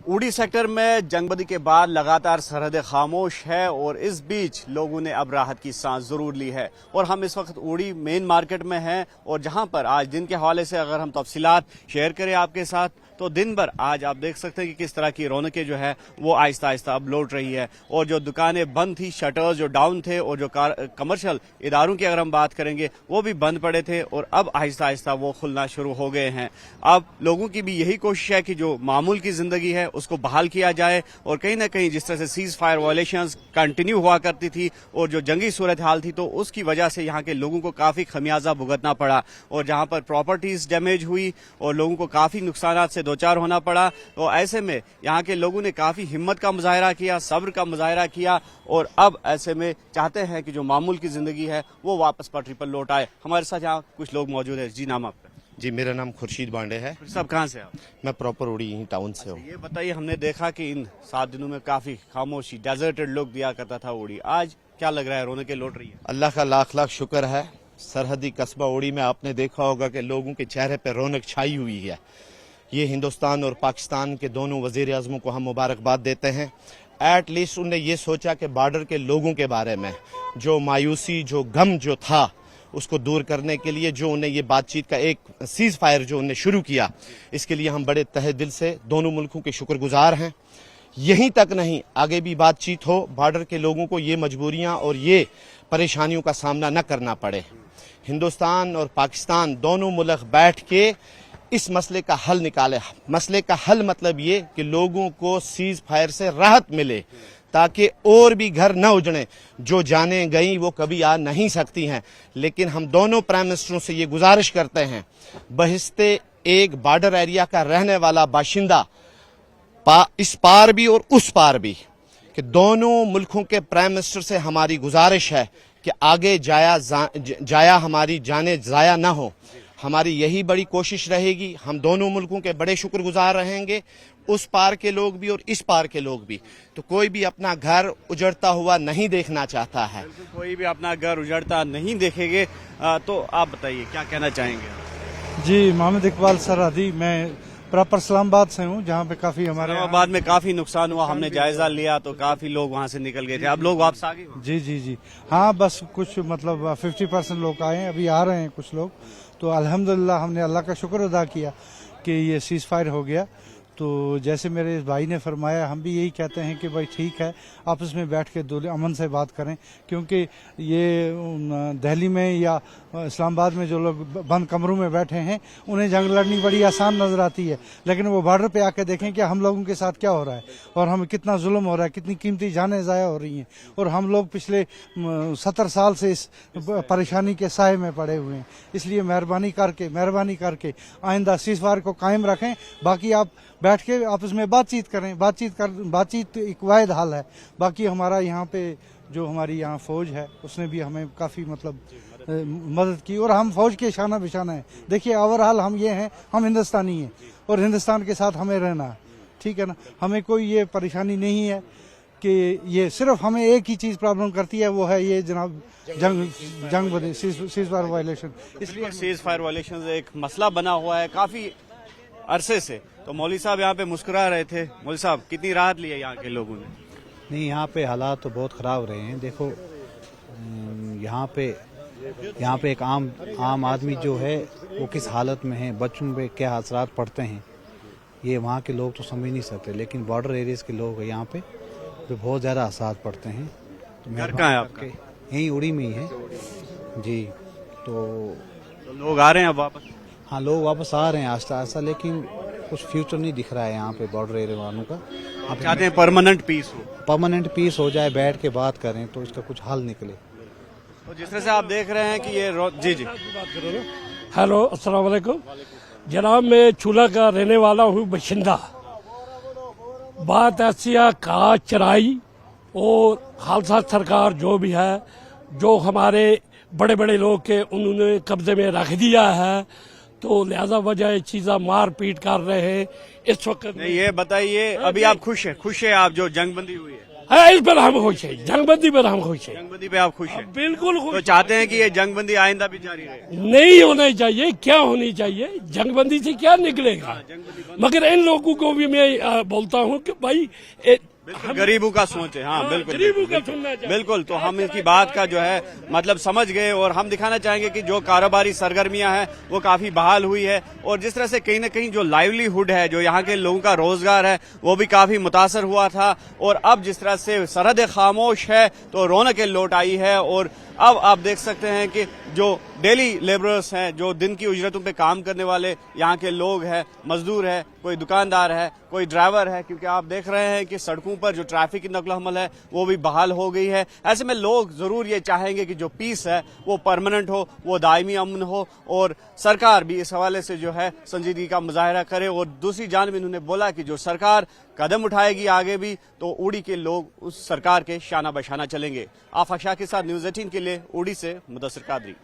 उड़ी सेक्टर में जंगबंदी के बाद लगातार सरहदें खामोश है और इस बीच लोगों ने अब राहत की सांस जरूर ली है और हम इस वक्त उड़ी मेन मार्केट में हैं और जहां पर आज दिन के हवाले से अगर हम तफसीलात शेयर करें आपके साथ तो दिन भर आज आप देख सकते हैं कि किस तरह की रौनकें जो है वो आहिस्ता आहिस्ता अब लौट रही है और जो दुकानें बंद थी, शटर्स जो डाउन थे और जो कमर्शियल इदारों की अगर हम बात करेंगे वो भी बंद पड़े थे और अब आहिस्ता आहिस्ता वो खुलना शुरू हो गए हैं। अब लोगों की भी यही कोशिश है कि जो मामूल की जिंदगी है उसको बहाल किया जाए और कहीं ना कहीं जिस तरह से सीज फायर वायलेशंस कंटिन्यू हुआ करती थी और जो जंगी सूरत हाल थी तो उसकी वजह से यहाँ के लोगों को काफी खमियाजा भुगतना पड़ा और जहाँ पर प्रॉपर्टीज डैमेज हुई और लोगों को काफी नुकसान से दो चार होना पड़ा। तो ऐसे में यहाँ के लोगों ने काफी हिम्मत का मुजाहरा किया, सब्र का मुजाहरा किया और अब ऐसे में चाहते हैं कि जो मामूल की जिंदगी है वो वापस पटरी पर लौट आए। हमारे साथ यहाँ कुछ लोग मौजूद हैं। जी, नाम आपका? जी, मेरा नाम खुर्शीद बांडे है। सब कहाँ से आप? मैं प्रॉपर उड़ी यहीं टाउन से हूँ। ये बताइए, हमने देखा कि इन 7 दिनों में काफी खामोशी, डेजर्टेड लुक दिया करता था उड़ी, आज क्या लग रहा है, रौनकें लौट रही है? अल्लाह का लाख लाख शुक्र है। सरहदी कस्बा उड़ी में आपने देखा होगा कि लोगों के चेहरे पर रौनक छाई हुई है। ये हिंदुस्तान और पाकिस्तान के दोनों वजीर आज़मों को हम मुबारकबाद देते हैं। एट लीस्ट उन्होंने ये सोचा कि बॉर्डर के लोगों के बारे में जो मायूसी, जो गम जो था उसको दूर करने के लिए जो उन्हें ये बातचीत का एक सीज फायर जो उन्हें शुरू किया, इसके लिए हम बड़े तहे दिल से दोनों मुल्कों के शुक्रगुजार हैं। यहीं तक नहीं, आगे भी बातचीत हो, बॉर्डर के लोगों को ये मजबूरियां और ये परेशानियों का सामना न करना पड़े। हिंदुस्तान और पाकिस्तान दोनों मुल्क बैठ के इस मसले का हल निकाले। मसले का हल मतलब ये कि लोगों को सीज फायर से राहत मिले ताकि और भी घर न उजड़े। जो जाने गई वो कभी आ नहीं सकती हैं, लेकिन हम दोनों प्राइम मिनिस्टरों से ये गुजारिश करते हैं, बहिस्ते एक बॉर्डर एरिया का रहने वाला बाशिंदा इस पार भी और उस पार भी, कि दोनों मुल्कों के प्राइम मिनिस्टर से हमारी गुजारिश है कि आगे जाया हमारी जाने जाया ना हो। हमारी यही बड़ी कोशिश रहेगी। हम दोनों मुल्कों के बड़े शुक्रगुजार रहेंगे, उस पार के लोग भी और इस पार के लोग भी। तो कोई भी अपना घर उजड़ता हुआ नहीं देखना चाहता है। कोई भी अपना घर उजड़ता नहीं देखेंगे। तो आप बताइए क्या कहना चाहेंगे? जी, मोहम्मद इकबाल सरहदी, मैं प्रॉपर इस्लामाबाद से हूँ, जहाँ पे काफी हमारे इस्लामाबाद में काफी नुकसान हुआ, हमने जायजा लिया तो काफी लोग वहाँ से निकल गए थे। अब लोग वापस आ गए? जी जी जी हाँ, बस कुछ मतलब 50% लोग आए हैं, अभी आ रहे हैं कुछ लोग। तो अल्हम्दुलिल्लाह हमने अल्लाह का शुक्र अदा किया कि ये सीज फायर हो गया। तो जैसे मेरे इस भाई ने फरमाया, हम भी यही कहते हैं कि भाई ठीक है, आपस में बैठ के अमन से बात करें, क्योंकि ये दिल्ली में या इस्लामाबाद में जो लोग बंद कमरों में बैठे हैं उन्हें जंग लड़नी बड़ी आसान नजर आती है, लेकिन वो बॉर्डर पे आके देखें कि हम लोगों के साथ क्या हो रहा है और हमें कितना जुल्म हो रहा है, कितनी कीमती जानें ज़ाया हो रही हैं और हम लोग पिछले 70 साल से इस परेशानी के साए में पड़े हुए हैं। इसलिए मेहरबानी करके आइंदा सीज फायर को कायम रखें। बाकी आप बैठ के आपस में बातचीत करें, बातचीत एक वाहिद हल है। बाकी हमारा यहाँ पे जो हमारी यहाँ फौज है उसने भी हमें काफ़ी मतलब मदद की और हम फौज के शाना बिशाना है। देखिए, ओवरऑल हम ये हैं, हम हिंदुस्तानी हैं और हिंदुस्तान के साथ हमें रहना है, ठीक है ना। हमें कोई ये परेशानी नहीं है कि ये सिर्फ हमें एक ही चीज़ प्रॉब्लम करती है, वो है ये जनाब जंग सीज फायर वायलेशन। इसलिए सीज फायर वायलेशन एक मसला बना हुआ है काफ़ी अरसे से। तो मौलवी साहब यहाँ पे मुस्कुरा रहे थे। मौलवी साहब, कितनी राहत ली है यहाँ के लोगों ने? नहीं, यहाँ पे हालात तो बहुत ख़राब रहे हैं। देखो, यहाँ पे एक आम आदमी जो है वो किस हालत में है, बच्चों पे क्या असरात पड़ते हैं, ये वहाँ के लोग तो समझ नहीं सकते, लेकिन बॉर्डर एरियाज़ के लोग यहाँ पे बहुत ज़्यादा असरात पड़ते हैं। तो घर कहाँ है आपका? यहीं उड़ी में ही है जी। तो लोग आ रहे हैं अब वापस? हाँ, लोग वापस आ रहे हैं आस्ता आस्ता, लेकिन कुछ फ्यूचर नहीं दिख रहा है यहाँ पे बॉर्डर एरिया वालों का। आप चाहते हैं परमानेंट पीस हो जाए, बैठ के बात करें तो इसका कुछ हल निकले। तो जिस तरह से आप देख रहे हैं कि ये जी हेलो, अस्सलाम वालेकुम जनाब, मैं चूल्हा का रहने वाला हूँ, बाशिंदा। बात ऐसी है, काज चराई और खालसा सरकार जो भी है, जो हमारे बड़े बड़े लोग के उन्होंने कब्जे में रख दिया है, तो लिहाजा वजह चीज़ा मार पीट कर रहे हैं। इस वक्त नहीं, ये बताइए अभी आप खुश है आप जो जंगबंदी हुई है, हाँ, इस पर हम खुश हैं, जंगबंदी पर हम खुश हैं, जंगबंदी पे आप खुश हैं? बिल्कुल तो खुश। चाहते हैं कि ये जंगबंदी आइंदा भी जारी रहे? नहीं होना चाहिए, क्या होनी चाहिए, जंगबंदी से क्या निकलेगा। मगर इन लोगों को भी मैं बोलता हूँ कि भाई गरीबों का सोच है। हाँ, बिल्कुल गरीबों का बिल्कुल, सुनना चाहिए। बिल्कुल। तो हम इसकी बात का जो है मतलब समझ गए और हम दिखाना चाहेंगे कि जो कारोबारी सरगर्मियां हैं वो काफी बहाल हुई है और जिस तरह से कहीं ना कहीं जो लाइवलीहुड है, जो यहाँ के लोगों का रोजगार है, वो भी काफी मुतासर हुआ था। और अब जिस तरह से सरहद खामोश है तो रौनक लौट आई है। और अब आप देख सकते हैं कि जो डेली लेबरर्स हैं, जो दिन की उजरतों पे काम करने वाले यहाँ के लोग हैं, मजदूर है, कोई दुकानदार है, कोई ड्राइवर है, क्योंकि आप देख रहे हैं कि सड़कों पर जो ट्रैफिक की नकल हमल है वो भी बहाल हो गई है। ऐसे में लोग जरूर ये चाहेंगे कि जो पीस है वो परमानेंट हो, वो दायमी अमन हो और सरकार भी इस हवाले से जो है संजीदगी का मुजाहरा करे। और दूसरी जानिब इन्होंने बोला कि जो सरकार कदम उठाएगी आगे भी तो उड़ी के लोग उस सरकार के शाना बशाना चलेंगे। आफाक शाह के साथ न्यूज़ 18 के लिए उड़ी से मुदस्सिर कादरी।